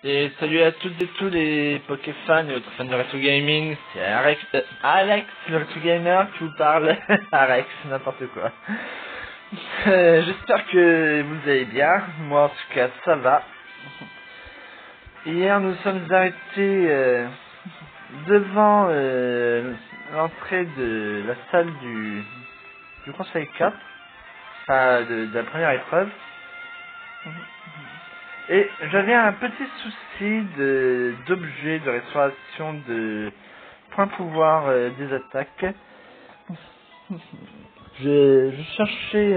Et salut à toutes et tous les Pokéfans et autres fans de Retro Gaming, c'est Alex le Retro Gamer qui vous parle. Alex, n'importe quoi. J'espère que vous allez bien, moi en tout cas ça va. Hier nous sommes arrêtés devant l'entrée de la salle du Conseil 4, enfin de la première épreuve. Et j'avais un petit souci d'objet de restauration de points pouvoir des attaques. Je cherchais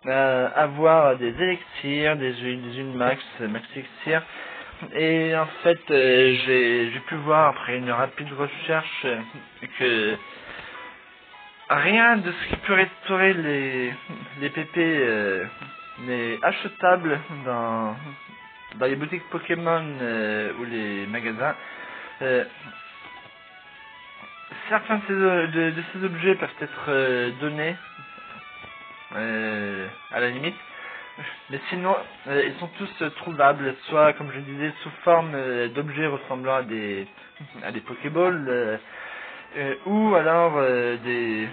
à avoir des élixirs, des huiles max élixir. Et en fait, j'ai pu voir après une rapide recherche que rien de ce qui peut restaurer les PP n'est achetable dans les boutiques Pokémon ou les magasins. Certains de ces objets peuvent être donnés à la limite, mais sinon ils sont tous trouvables, soit comme je disais sous forme d'objets ressemblant à des Pokéballs, ou alors des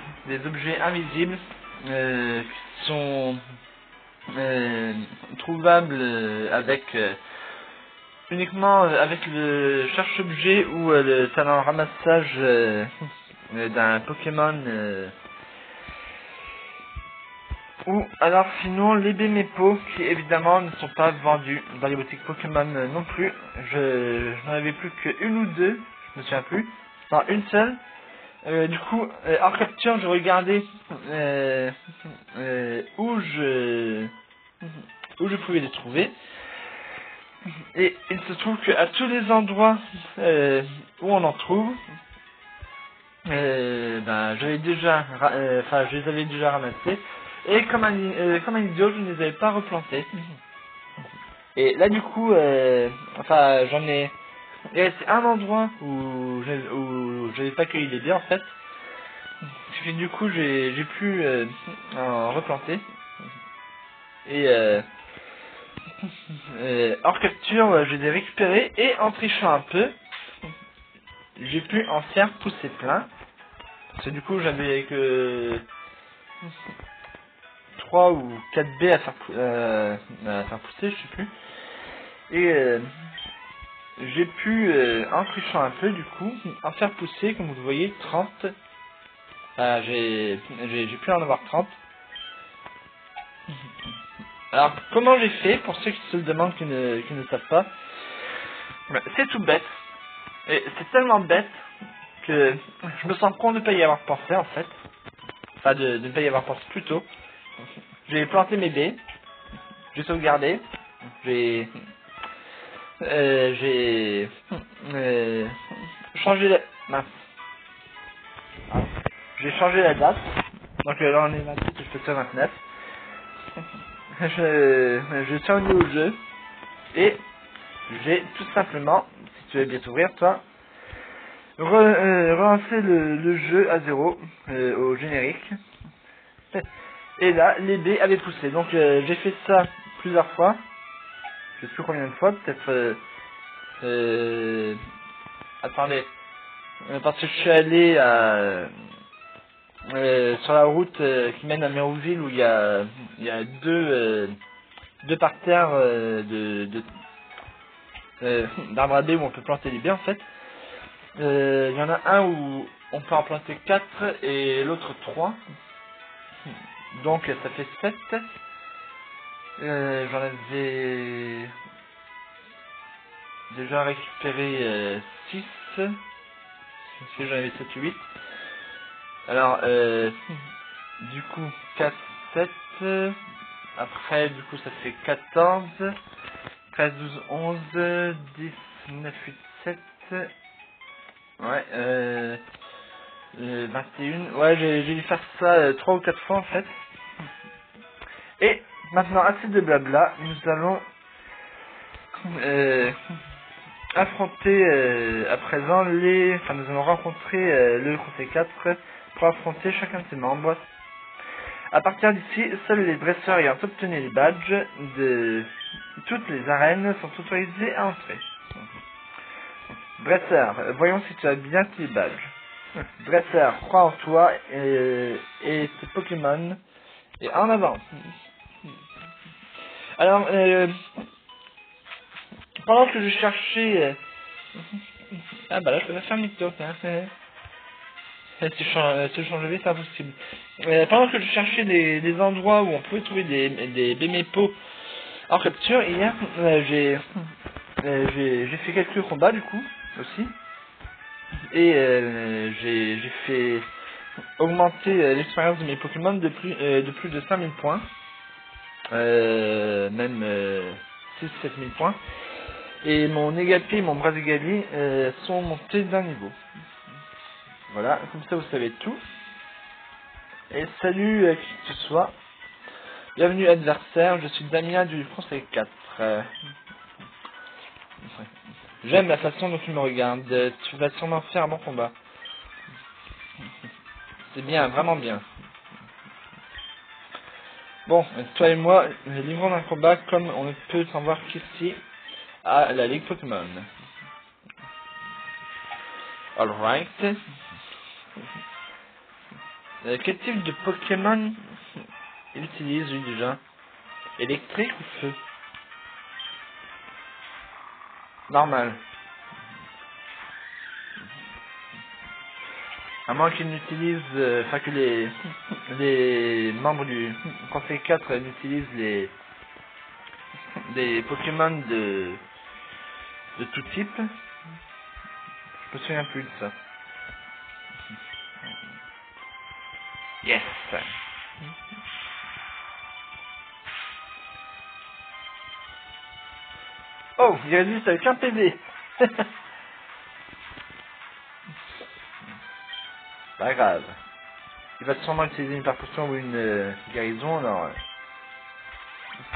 objets invisibles qui sont trouvable avec uniquement avec le cherche-objet ou le talent ramassage d'un Pokémon, ou alors sinon les Bémépo qui évidemment ne sont pas vendus dans les boutiques Pokémon non plus. Je n'en avais plus qu'une ou deux, je me souviens plus, enfin une seule. Du coup, en capture, je regardais où je pouvais les trouver. Et il se trouve qu'à tous les endroits où on en trouve, je les avais déjà ramassés. Et comme un idiot, je ne les avais pas replantés. Et là, du coup, j'en ai... C'est un endroit où je n'avais pas cueilli les biens en fait. Et du coup j'ai pu en replanter. Et hors capture je les ai récupérés et en trichant un peu, j'ai pu en faire pousser plein. Parce que du coup j'avais que 3 ou 4 baies à faire pousser, je sais plus. Et j'ai pu, en trichant un peu du coup, en faire pousser, comme vous le voyez, 30. J'ai pu en avoir 30. Alors, comment j'ai fait, pour ceux qui se le demandent, qui ne savent pas, c'est tout bête. Et c'est tellement bête que je me sens con de ne pas y avoir pensé, en fait. Enfin, de ne pas y avoir pensé plus tôt. J'ai planté mes baies, j'ai sauvegardé, j'ai changé la... mince. J'ai changé la date. Donc là on est 28 et je fais 29. Je tiens au niveau au jeu. Et j'ai tout simplement, si tu veux bien t'ouvrir toi, relancer le jeu à 0 au générique. Et là les baies avaient poussé. Donc j'ai fait ça plusieurs fois. Je sais plus combien de fois, peut-être attendez. Parce que je suis allé sur la route qui mène à Mérouville où il y a deux parterres d'arbres à baies où on peut planter les baies en fait. Il y en a un où on peut en planter 4 et l'autre 3. Donc ça fait 7. J'en avais déjà récupéré 6. Si j'en avais 7 ou 8. Alors, du coup, 4, 7, après, du coup, ça fait 14, 13, 12, 11, 10, 9, 8, 7, ouais, 21, ouais, j'ai dû faire ça 3 ou 4 fois, en fait. Et, maintenant, assez de blabla, nous allons affronter à présent nous allons rencontrer le Conseil 4 pour affronter chacun de ses membres. À partir d'ici, seuls les dresseurs ayant obtenu les badges de toutes les arènes sont autorisés à entrer. Dresseur, voyons si tu as bien tes badges. Dresseur, crois en toi et tes Pokémon. Et en avant. Alors, pendant que je cherchais... Ah bah là, je peux pas faire mytho, hein. Tu changes vite, c'est impossible. Pendant que je cherchais des endroits où on pouvait trouver des Bémépos en capture, hier, j'ai fait quelques combats du coup, aussi. Et j'ai fait augmenter l'expérience de mes Pokémon de plus de 5000 points. Même 6-7000 points. Et mon Égalpier et mon Bras-Égalier sont montés d'un niveau. Voilà, comme ça vous savez tout. Et salut qui que tu sois. Bienvenue adversaire, je suis Damien du Conseil 4. J'aime la façon dont tu me regardes, tu vas sûrement faire un bon combat. C'est bien, vraiment bien. Bon, toi et moi, livrons un combat comme on ne peut s'en voir qu'ici, à la Ligue Pokémon. Alright. Quel type de Pokémon il utilise lui déjà? Électrique ou feu? Normal. À moins qu'il n'utilise, enfin que les membres du Conseil 4 n'utilisent des Pokémon de tout type. Je me souviens plus de ça. Yes. Oh, il résiste avec un PV. Pas grave. Il va sûrement utiliser une percussion ou une guérison, alors...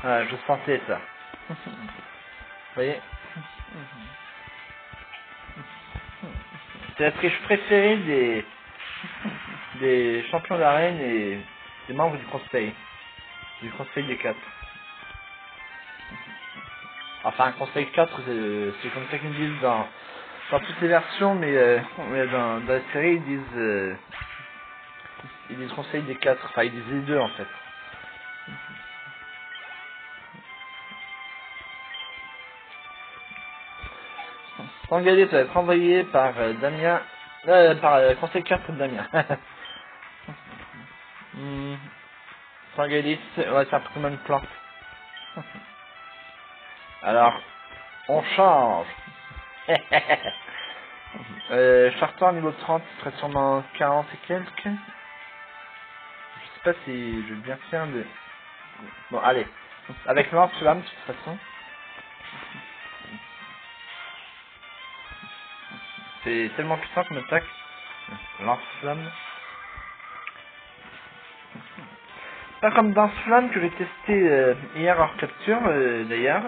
Ah, je sentais ça. Vous voyez? C'est la triche préférée des champions d'arène et des membres du conseil des 4. Enfin, conseil 4, c'est comme ça qu'ils disent dans toutes les versions, mais dans la série, ils disent conseil des 4, enfin ils disent les deux en fait. Sangalé, ça va être envoyé par Damien, par conseil 4 de Damien. Sangalis, ouais, c'est un Pokémon plante. Alors, on change. Charter niveau 30, il serait sûrement 40 et quelques. Je sais pas si je vais bien faire de... Bon, allez. Avec lance-flamme, de toute façon. C'est tellement puissant comme attaque. Lance-flamme. Pas comme dans Flamme que j'ai testé hier hors capture, d'ailleurs.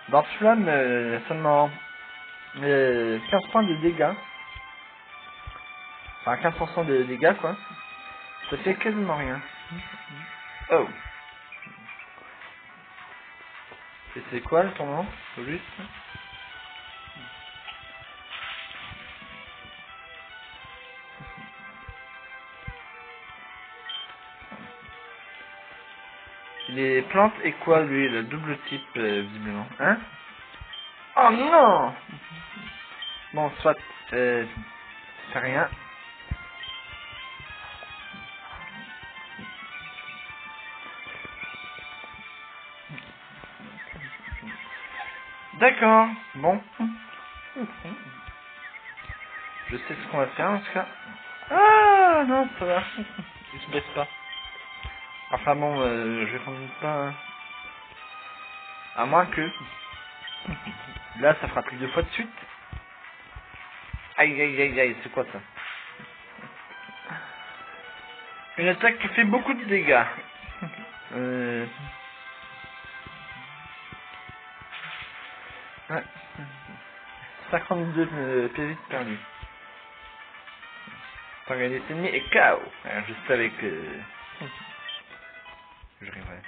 Dans Flamme, seulement 15 points de dégâts. Enfin, 15% de dégâts, quoi. Ça fait quasiment rien. Oh. Et c'est quoi le tournant? Juste. Il est plante et quoi, lui? Le double type, visiblement. Hein? Oh non! Bon, soit. C'est rien. D'accord. Bon. Je sais ce qu'on va faire en tout cas. Ah non, ça va. Il se baisse pas. Enfin bon, je vais prendre pas. À moins que. Là, ça fera plus 2 fois de suite. Aïe aïe aïe aïe, c'est quoi ça? Une attaque qui fait beaucoup de dégâts. 52 PV perdus. Sans gagner cet ennemi et KO. Alors, je savais que... je rêverais.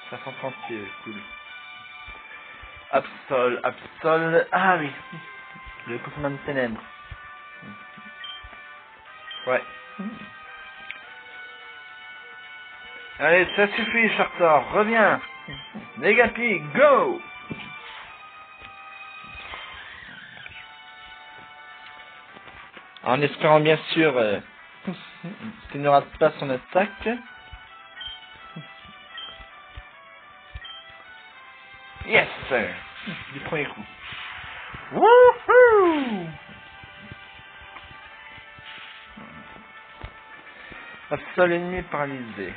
Ça 130 cool. Absol, Absol. Ah oui. Le Pokémon de ténèbres. Ouais. Allez, ça suffit, Chartor. Reviens. Negapi, go. En espérant bien sûr qu'il ne rate pas son attaque. Yes. Du premier coup. Wouhou. Absol ennemi paralysé.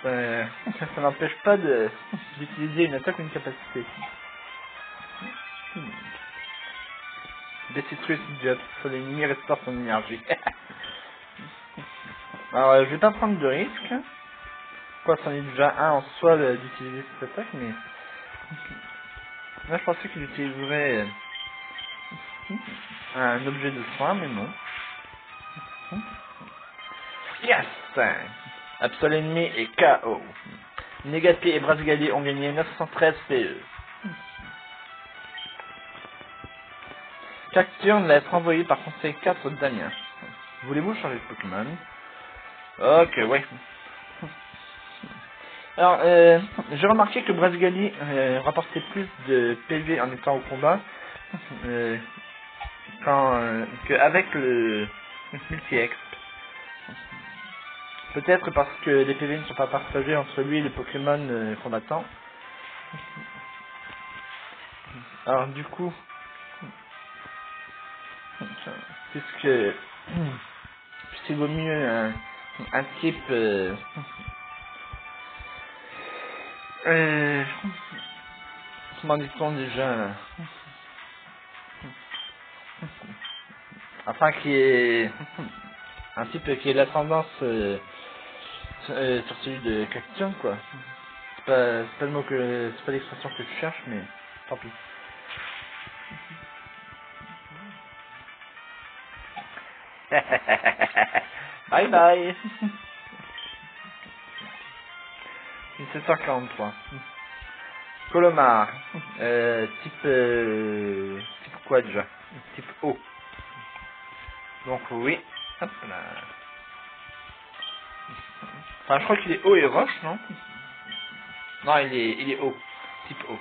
Ça n'empêche pas d'utiliser une attaque ou une capacité. Décitrus du Absol ennemi restaure son énergie. Alors je vais pas prendre de risque. Quoi, c'en est déjà un en soi d'utiliser cette attaque, mais... Là je pensais qu'il utiliserait un objet de soin, mais non. Yes. Absol ennemi et KO. Negapi et Brasigali ont gagné 913 PE. Cacturne va être envoyé par conseil 4 Damien. Voulez-vous changer de Pokémon? Ok, ouais. Alors, j'ai remarqué que Brasigali rapportait plus de PV en étant au combat qu'avec le multi-exp. Peut-être parce que les PV ne sont pas partagés entre lui et les Pokémon combattants. Alors du coup, puisqu'il vaut mieux un type comment dit-on déjà, enfin qui est un type qui est l'ascendance sur celui de Cacturne, quoi. C'est pas le mot c'est pas l'expression que je cherche, mais tant pis. Bye bye. 1743. Colomar. Type quoi déjà? Type O. Donc oui. Hop là. Enfin, je crois qu'il est haut et roche, non? Non, il est haut. Type haut.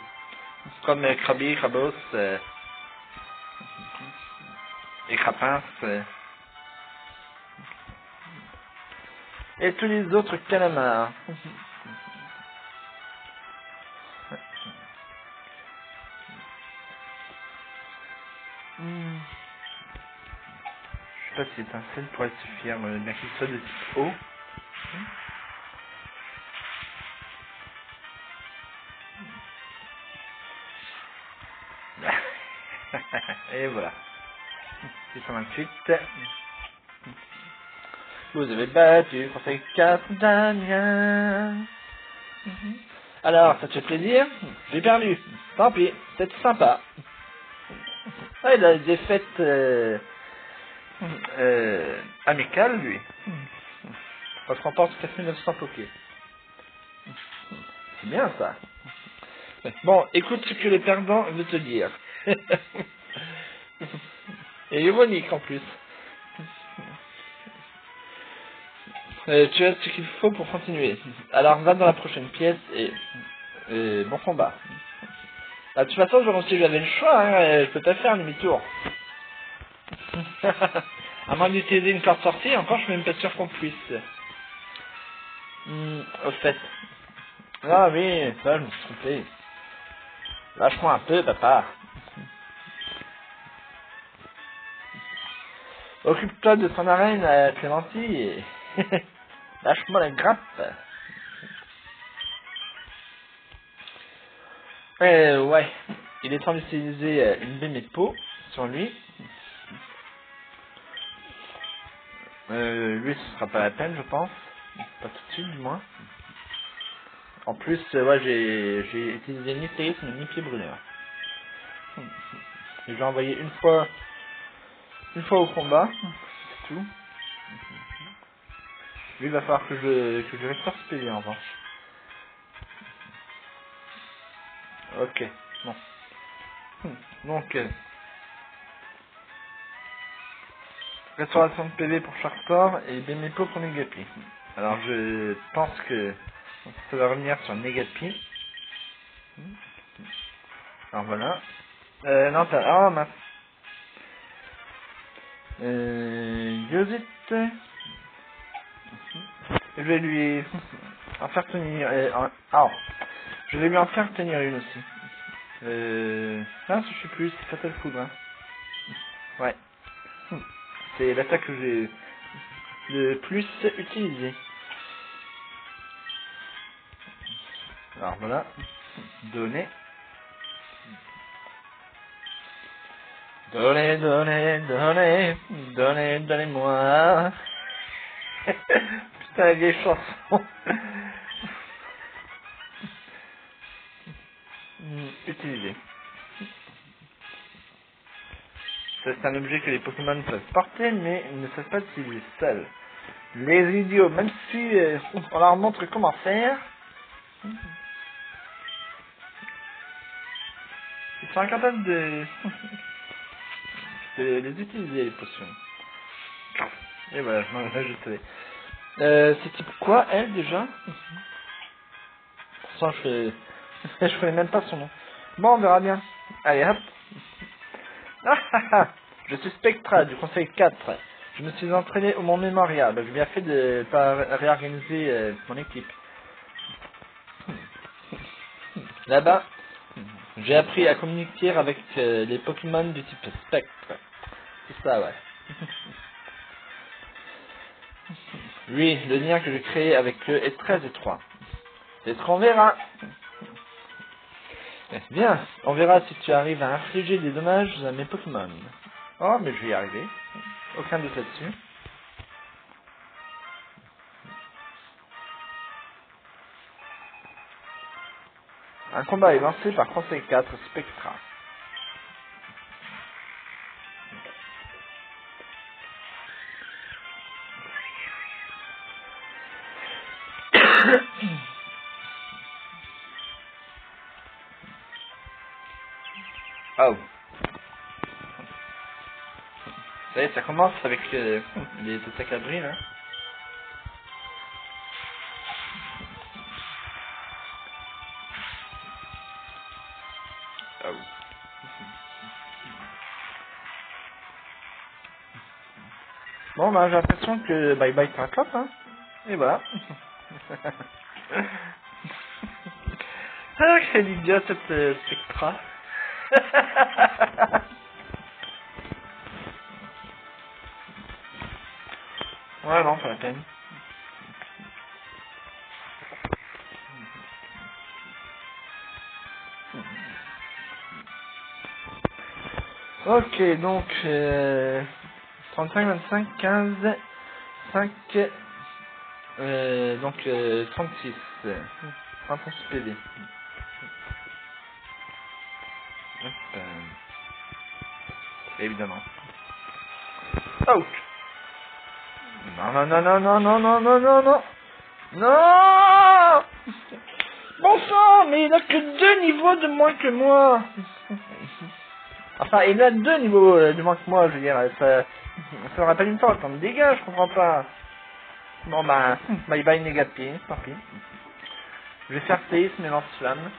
Comme Krabi, Krabos et Crapins et tous les autres calamars. Je sais pas si étincelle pourrait suffire, bien qu'il soit de type haut. Et voilà. 628. Vous avez battu conseil 4 Damien. Alors, ça te fait plaisir? J'ai perdu. Tant pis, c'est sympa. Ah, il a des défaites amicales, lui. Parce qu'on pense 4900 Poké. C'est bien, ça. Bon, écoute ce que les perdants veulent te dire. Et ironique, en plus. Tu as ce qu'il faut pour continuer. Alors, va dans la prochaine pièce et bon combat. De toute façon, si j'avais le choix, hein, je peux pas faire un demi-tour. À moins d'utiliser une carte sortie, encore je suis même pas sûr qu'on puisse. Au fait. Ah oui, ça je me suis trompé. Lâche-moi un peu, papa. Occupe-toi de ton arène, Clémentine. Lâche-moi la grappe. Ouais. Il est temps d'utiliser une Bémépo sur lui. Lui, ce sera pas la peine, je pense. Pas tout de suite, du moins. En plus, ouais, j'ai utilisé ni Théis, ni Pied Brûleur. Et je vais envoyer une fois au combat. C'est tout. Lui, il va falloir que je restaure ce PV en revanche. Ok, bon. Donc, restauration de PV pour Sharktor et Benepo pour Negapi. Alors, je pense que ça va revenir sur Negapi. Alors voilà. Non, t'as... Ah, mince. Yosit. Je vais lui en faire tenir... je vais lui en faire tenir une aussi. Non, je sais plus, c'est Fatal Foudre. Hein. Ouais. C'est l'attaque que j'ai le plus utilisée. Alors voilà. Donner. Donnez-moi. Putain, la vieille chanson. Utiliser. C'est un objet que les Pokémon peuvent porter, mais ils ne savent pas l'utiliser seuls. Les idiots, même si on leur montre comment faire, ils sont incapables de les utiliser, les potions. Et voilà, je m'en ai ajouté. C'est type quoi, elle, déjà? Pourtant, je connais même pas son nom. Bon, on verra bien. Allez, hop. Je suis Spectra, du conseil 4. Je me suis entraîné au Mont Mémorial. J'ai bien fait de pas réorganiser mon équipe. Là-bas, j'ai appris à communiquer avec les Pokémon du type Spectre. C'est ça, ouais. Oui, le lien que j'ai créé avec eux est très étroit. C'est ce qu'on verra. Bien, on verra si tu arrives à infliger des dommages à mes Pokémon. Oh, mais je vais y arriver. Aucun doute là-dessus. Un combat est lancé par Conseil 4 Spectra. Oh. Ça y est, ça commence avec les attaques à bris, là. Oh. Bon, bah, j'ai l'impression que bye bye Traclop, hein. Et voilà. Ah, quelle idiote cette Spectra. Ouais, non, pas la peine. Ok, donc 35, 25, 15, 5, donc 36. 36 PD. Hop, évidemment. Ouch! Non, non, non, non, non, non, non, non, non, non! Non! Bon sang, mais il a que 2 niveaux de moins que moi! Enfin, il a 2 niveaux de moins que moi, je veux dire, ça me rappelle une fois, comme dégâts, je comprends pas. Bon bah, bye bye Negapi, tant pis. Je vais faire séisme et lance-flamme.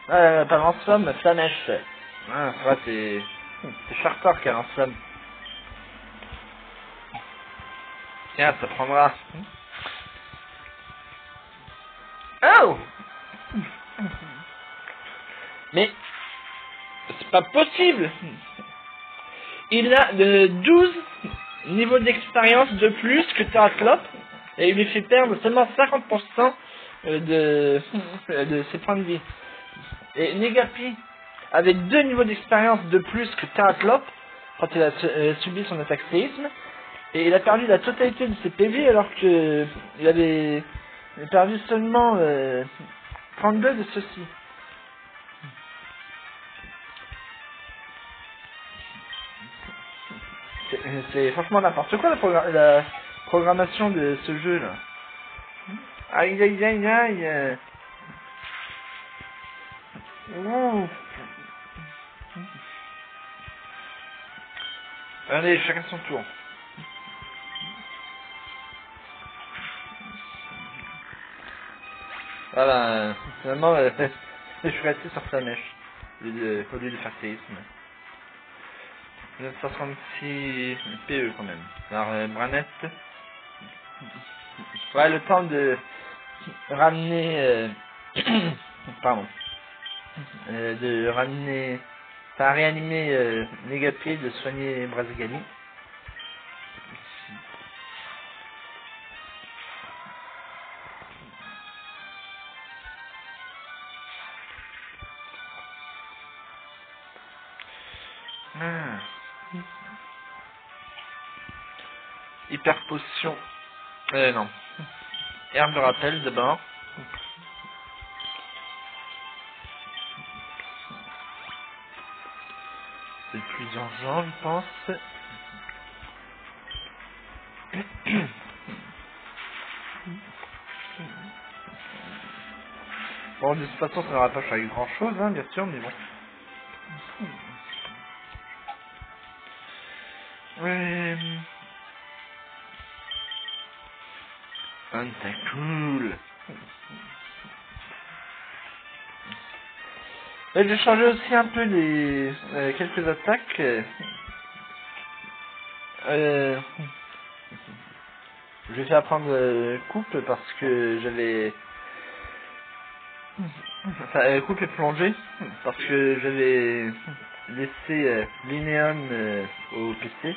Pas lance-flamme, flamèche. Ah, ça va, c'est Sharktor qui a lance-flamme. Tiens, ça prendra. Oh! Mais, c'est pas possible! Il a 12 niveaux d'expérience de plus que Terraclop, et il lui fait perdre seulement 50% de ses points de vie. Et Negapi avait 2 niveaux d'expérience de plus que Terraclop quand il a subi son attaque séisme, et il a perdu la totalité de ses PV alors que il avait perdu seulement 32 de ceci. C'est franchement n'importe quoi la programmation de ce jeu là. Aïe aïe aïe aïe. Ouh. Allez, chacun son tour. Voilà, finalement, je suis resté sur sa mèche, au lieu de faire séisme. 966 PE quand même. Alors, Branette. Ouais, le temps de ramener... pardon. De ramener... Enfin, réanimer Negapier, de soigner Brazigali. Ah. Hyper potion. Non. Herbe de rappel d'abord. C'est le plus urgent, je pense. Bon, de toute façon, ça n'aura pas changé grand chose, hein, bien sûr, mais bon. C'est cool. J'ai changé aussi un peu les quelques attaques. J'ai fait apprendre coupe parce que j'avais coupe et plongée parce que j'avais laissé Linéon au PC.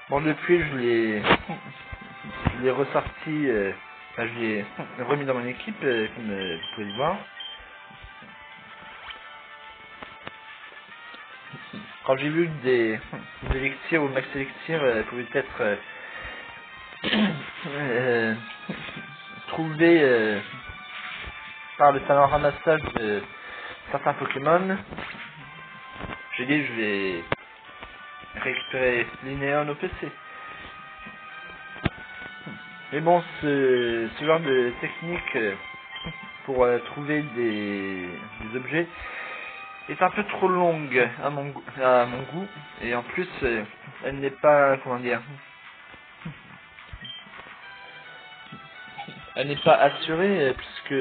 Bon, depuis je l'ai ressorti, je l'ai remis dans mon équipe comme vous pouvez le voir. Quand j'ai vu que des élixirs ou max élixirs pouvaient être trouvés par le talent ramassage de certains Pokémon, j'ai dit je vais récupérer Linéon au PC. Mais bon, ce genre de technique pour trouver des objets est un peu trop longue à mon goût, et en plus elle n'est pas, comment dire, elle n'est pas assurée puisque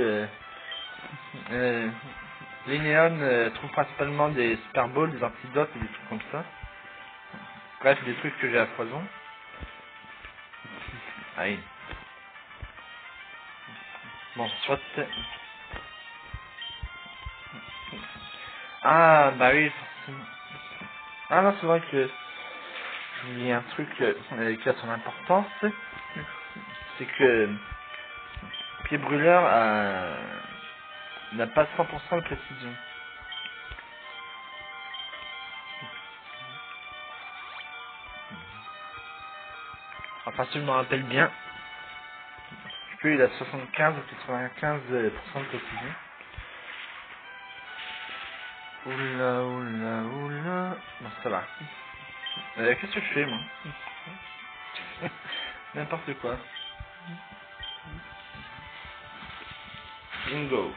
Linéon trouve principalement des Super Balls, des antidotes et des trucs comme ça. Bref, des trucs que j'ai à foison. Aïe. Bon, soit... Ah, bah oui, forcément. Ah non, c'est vrai que j'oublie un truc qui a son importance. C'est que Pied Brûleur n'a pas 100% de précision. Enfin, si je me rappelle bien, je peux il a 75 ou 95% de précision. Oula, oula, oula. Bon, ça va. Qu'est-ce que je fais, moi? N'importe quoi. Bingo.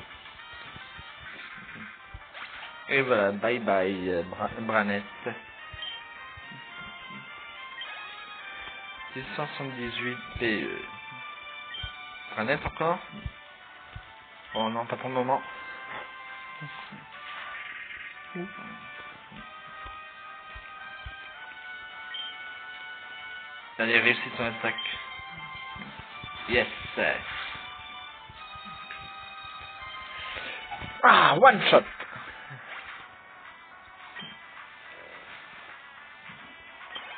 Et voilà, bye bye, Branette. 678 PE. Branette encore? Oh non, pas pour le moment. Allez, réussis ton attaque. Yes. Ah, one shot.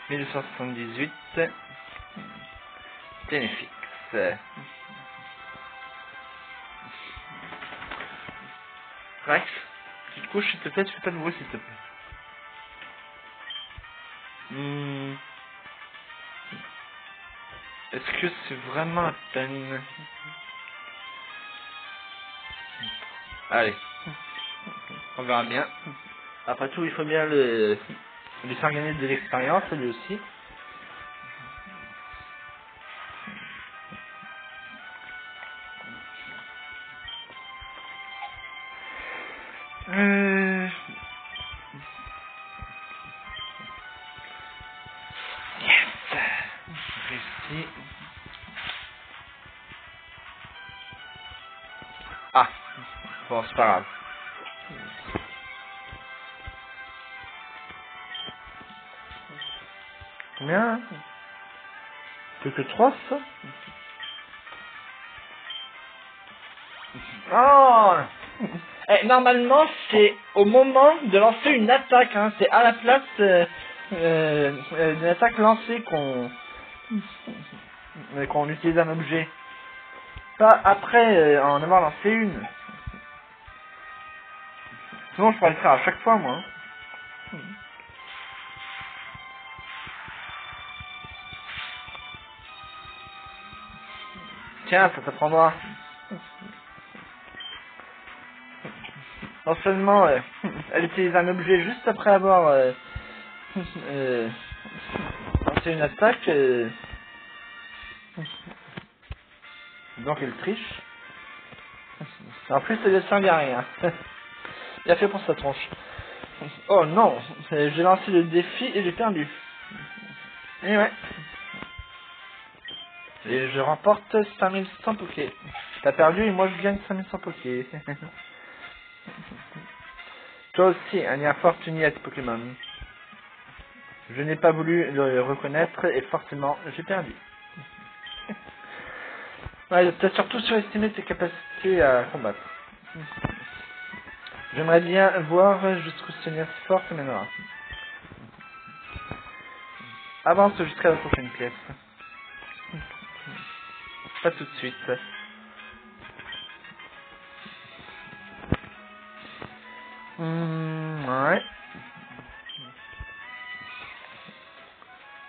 « 1278. Ténéfix. Rex. couche, s'il te plaît, tu fais pas de bruit, s'il te plaît. Est-ce que c'est vraiment la peine? Allez, on verra bien. Après tout, il faut bien lui faire gagner de l'expérience, lui aussi. Yes, réussi. Ah, bon, c'est pas grave. Combien? Que 3, ça? Oh. Normalement, c'est au moment de lancer une attaque, hein. C'est à la place d'une attaque lancée qu'on utilise un objet. Pas après en avoir lancé une. Sinon, je pourrais le faire à chaque fois, moi. Tiens, ça t'apprendra. Non seulement elle utilise un objet juste après avoir lancé une attaque, donc elle triche. En plus, elle ne servi à rien. Il a fait pour sa tronche. Oh non, j'ai lancé le défi et j'ai perdu. Et ouais. Et je remporte 5100 pokés. T'as perdu et moi je gagne 5100 pokés. Toi aussi, un infortuné Pokémon. Je n'ai pas voulu le reconnaître et forcément j'ai perdu. Ouais, t'as surtout surestimé tes capacités à combattre. J'aimerais bien voir jusqu'où ce lien si fort te mènera. Avance jusqu'à la prochaine pièce. Pas tout de suite. Ouais.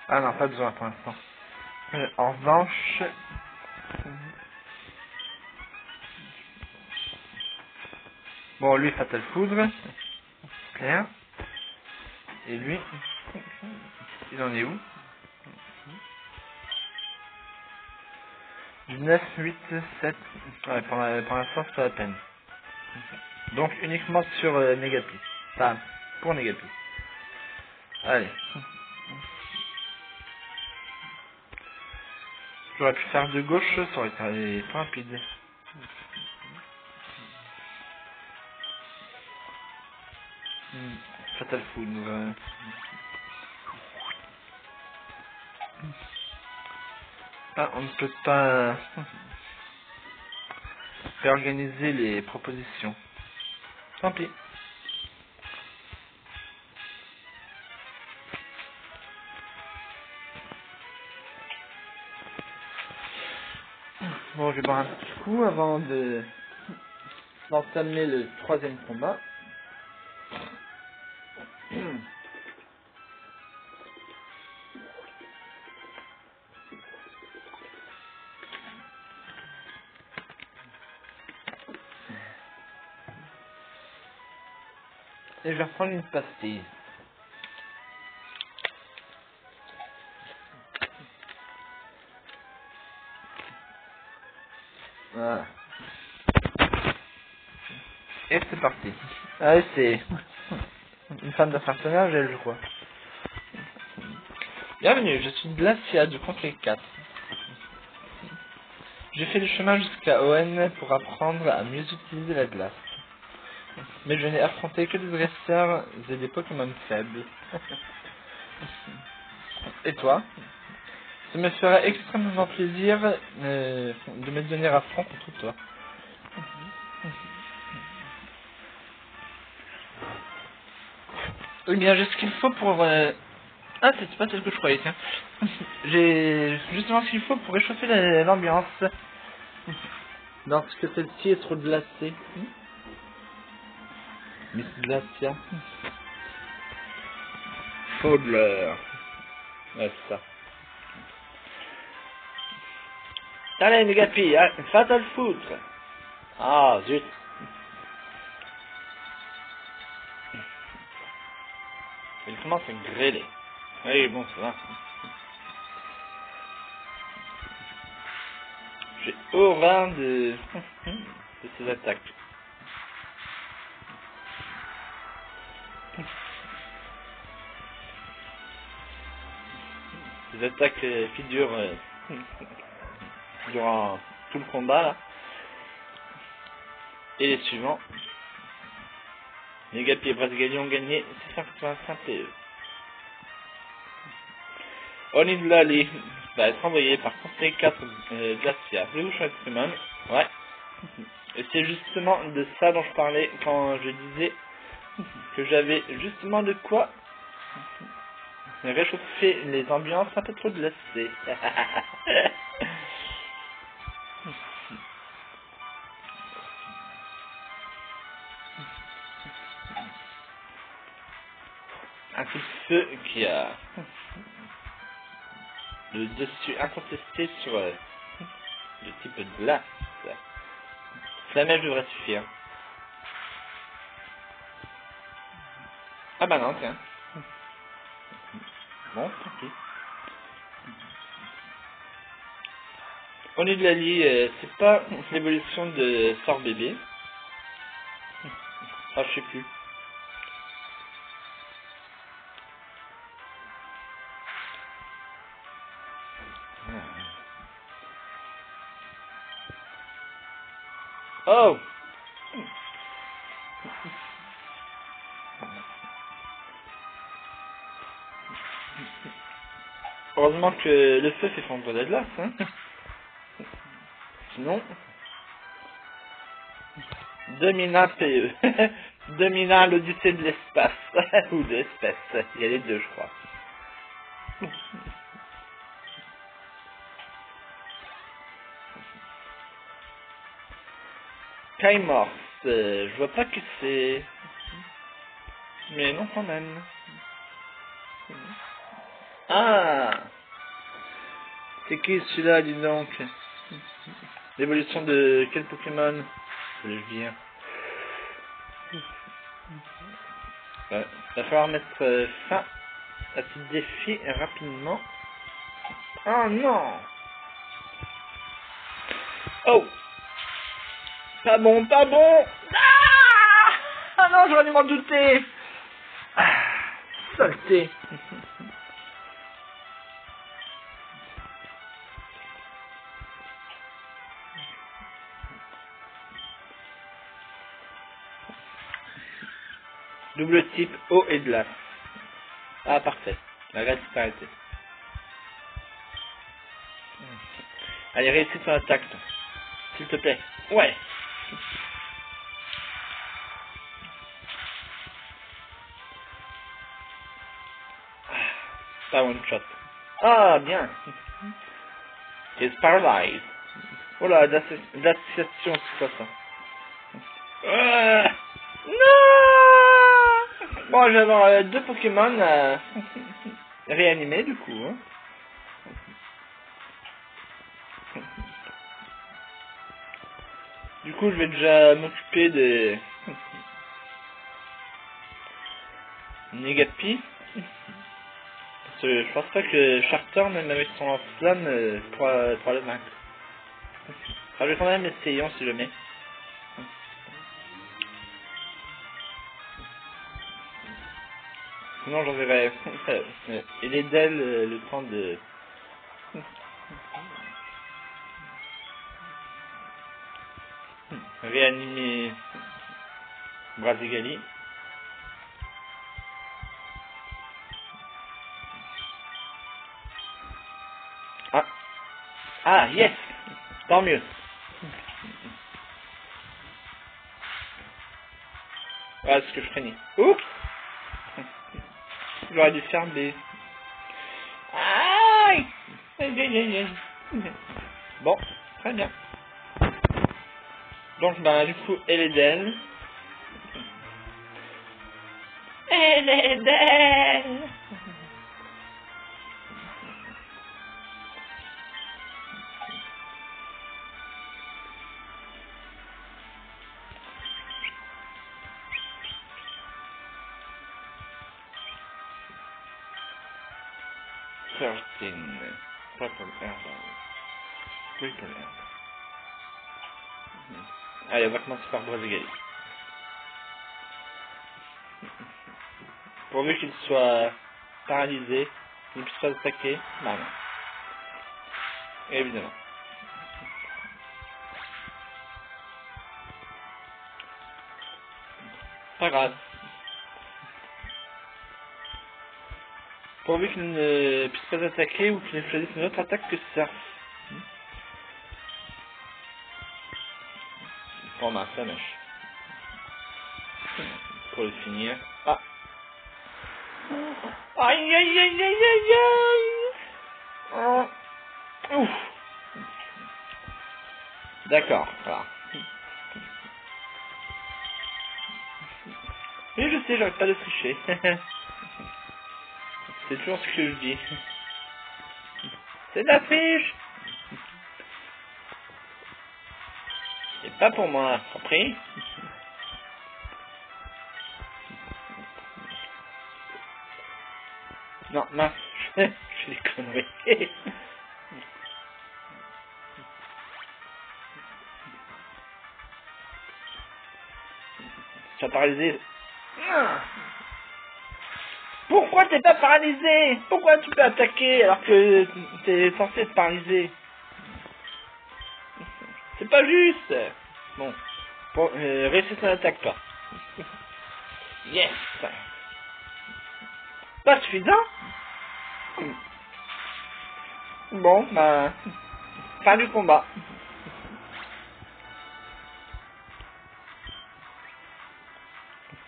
Ah non, pas besoin pour l'instant. En revanche... Bon, lui, Fatal Foudre. Clair. Et lui, il en est où? Du 9, 8, 7. Ouais, pour l'instant, c'est pas la peine. Donc, uniquement sur Negapi. Enfin, pour Negapi. Allez. J'aurais pu faire de gauche, ça aurait été plus rapide. Fatal Foudre. Ah, on ne peut pas réorganiser les propositions. Tant pis. Bon, je vais boire un petit coup avant d'entamer le troisième combat. Et je vais reprendre une pastille. Voilà. Et c'est parti. Ah oui, c'est une femme de partenaire, elle, je crois. Bienvenue, je suis Glacia du Complexe 4. J'ai fait le chemin jusqu'à Owen pour apprendre à mieux utiliser la glace. Mais je n'ai affronté que des dresseurs et des Pokémon faibles. Et toi? Ça me ferait extrêmement plaisir de me donner à fond contre toi. Eh bien, j'ai ce qu'il faut pour... Ah, c'est pas ce que je croyais, tiens. J'ai justement ce qu'il faut pour réchauffer l'ambiance. Lorsque celle-ci est trop glacée. Miss Glacia. Faudler. Ouais, c'est ça. Allez, Negapi, va te le foutre. Ah, zut. Il commence à grêler. Oui, bon, ça va. J'ai horreur de ces attaques. Ces attaques qui durent durant tout le combat là. Et les suivants. Negapi et Brasigali ont gagné 685 PE. Onidlali va être envoyé par conseil 4 Glacia. Voulez-vous changer de Pokémon? Ouais. Et c'est justement de ça dont je parlais quand je disais que j'avais justement de quoi réchauffer les ambiances un peu trop glacées. Un coup de feu qui a le dessus incontesté sur le type de glace. Flamèche devrait suffire. Ah bah non, tiens. Bon, tant pis. Onidlali, c'est pas l'évolution de Sort Bébé. Ah, je sais plus. Oh! Heureusement que le feu fait fondre la glace, hein. Sinon... Domina PE. Domina l'Odyssée de l'espace. Ou de l'espèce. Il y a les deux, je crois. Kaimors. Je vois pas que c'est... Mais non, quand même. Ah! C'est qui celui-là, dis donc? L'évolution de quel Pokémon? Voulais-je dire? Ouais. Va falloir mettre fin à ce défi rapidement. Oh non! Oh! Pas bon, pas bon! Ah non, j'aurais dû m'en douter! Ah, saleté! Double type eau et glace. Ah, parfait. La glace s'est arrêtée. Allez, réussis ton attaque. S'il te plaît. Ouais. Pas one shot. Ah, bien. He's paralyzed. Oh là, l'association, c'est quoi ça? Non! Bon, je vais avoir deux Pokémon réanimés, du coup. Hein. Du coup, je vais déjà m'occuper des Negapi. Parce que je pense pas que Charter, même avec son lance-flamme, pourra le vaincre. Enfin, je vais quand même essayer, on sait jamais. Sinon, j'enverrai et d'elle le temps de... réanimer Brasigali. Ah. Ah, yes! Tant mieux. Voilà ce que je craignais. Oups! J'aurais dû faire des... Aïe! Bon, très bien. Donc, bah, du coup, elle est d'elle. Elle est belle. Allez, on va commencer par Brésil. Pourvu qu'il soit paralysé, qu'il ne puisse pas attaquer, bah non. Évidemment. Pas grave. Pourvu qu'il ne puisse pas attaquer ou qu'il ne choisisse une autre attaque que ça. Bon, ma flèche. Pour le finir. Ah! Aïe aïe aïe aïe aïe aïe! Ouf! D'accord, voilà. Oui, je sais, j'arrête pas de tricher. C'est toujours ce que je dis. C'est de la triche! Et pas pour moi, compris? Non, mince, je fais des conneries. Tu as paralysé. Pourquoi t'es pas paralysé? Pourquoi tu peux attaquer alors que t'es censé être paralysé? C'est pas juste. Bon, réussis ton attaque toi. Yes. Pas suffisant? Bon, bah, fin du combat.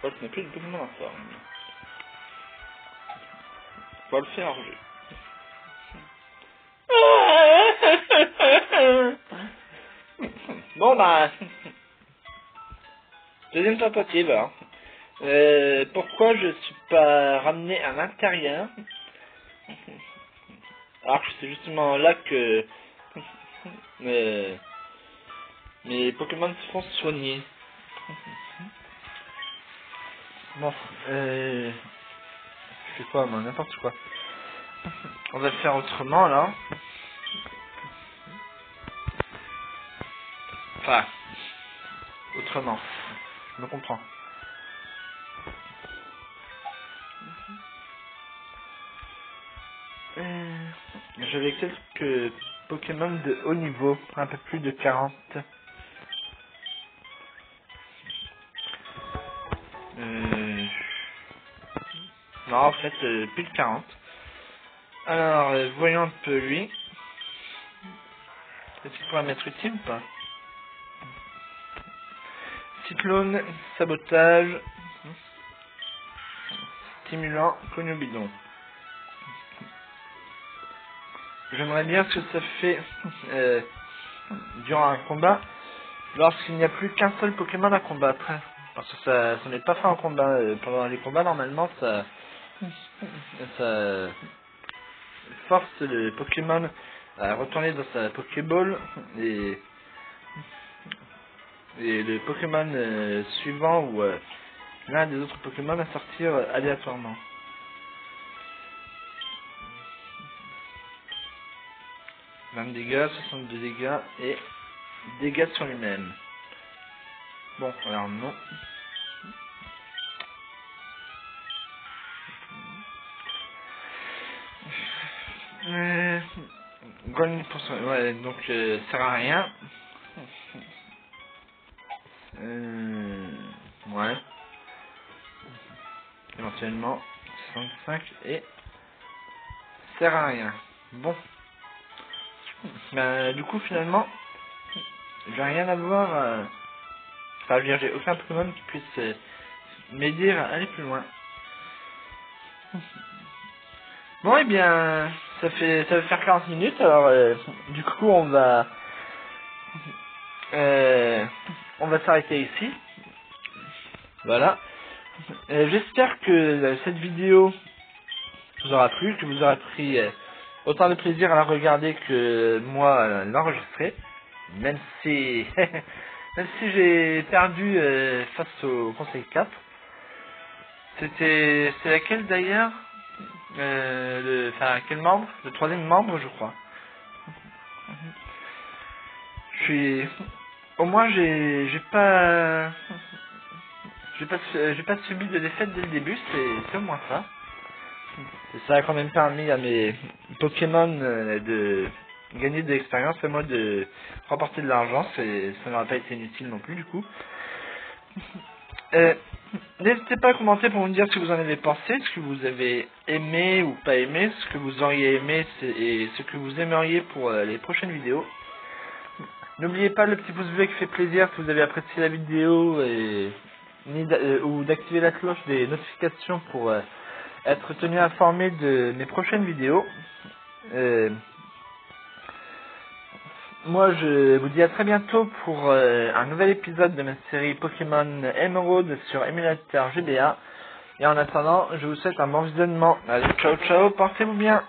Oh, ce n'est plus le Pokémon en forme. On va le faire jeu. Bon, bah, deuxième tentative. Hein. Pourquoi je suis pas ramené à l'intérieur? Alors que c'est justement là que mes Pokémon se font soigner. Bon, je fais quoi, moi, n'importe quoi. On va le faire autrement, là. Enfin, autrement. Je me comprends. J'avais quelques Pokémon de haut niveau, un peu plus de 40. Non, en fait, plus de 40. Alors, voyons un peu lui. Est-ce qu'il pourrait m'être utile ou pas? Cyclone, sabotage, stimulant, cognobidon. J'aimerais bien ce que ça fait durant un combat lorsqu'il n'y a plus qu'un seul Pokémon à combattre. Parce que ça n'est pas fait en combat. Pendant les combats, normalement, ça force le Pokémon à retourner dans sa Pokéball et le Pokémon suivant ou l'un des autres Pokémon à sortir aléatoirement. « 20 dégâts, 62 dégâts et dégâts sur lui-même. » Bon, alors non. Golden pour ouais, donc ça sert à rien. Ouais. Éventuellement 65 et sert à rien. Bon. Du coup finalement, j'ai rien à voir. Enfin, je veux dire, j'ai aucun Pokémon qui puisse m'aider à aller plus loin. Bon, et bien, ça va faire 40 minutes, alors du coup on va s'arrêter ici. Voilà. J'espère que cette vidéo vous aura plu, que vous aurez pris autant de plaisir à la regarder que moi à l'enregistrer, même si même si j'ai perdu face au Conseil 4. C'est laquelle d'ailleurs, quel membre? Le troisième membre, je crois. Au moins j'ai pas subi de défaite dès le début, c'est au moins ça. Et ça a quand même permis à mes Pokémon de gagner de l'expérience et moi de remporter de l'argent, ça n'aurait pas été inutile non plus du coup. N'hésitez pas à commenter pour me dire ce que vous en avez pensé, ce que vous avez aimé ou pas aimé, ce que vous auriez aimé et ce que vous aimeriez pour les prochaines vidéos. N'oubliez pas le petit pouce bleu qui fait plaisir si vous avez apprécié la vidéo ou d'activer la cloche des notifications pour être tenu informé de mes prochaines vidéos. Moi, je vous dis à très bientôt pour un nouvel épisode de ma série Pokémon Emerald sur émulateur GBA. Et en attendant, je vous souhaite un bon visionnement. Allez, ciao ciao, portez-vous bien.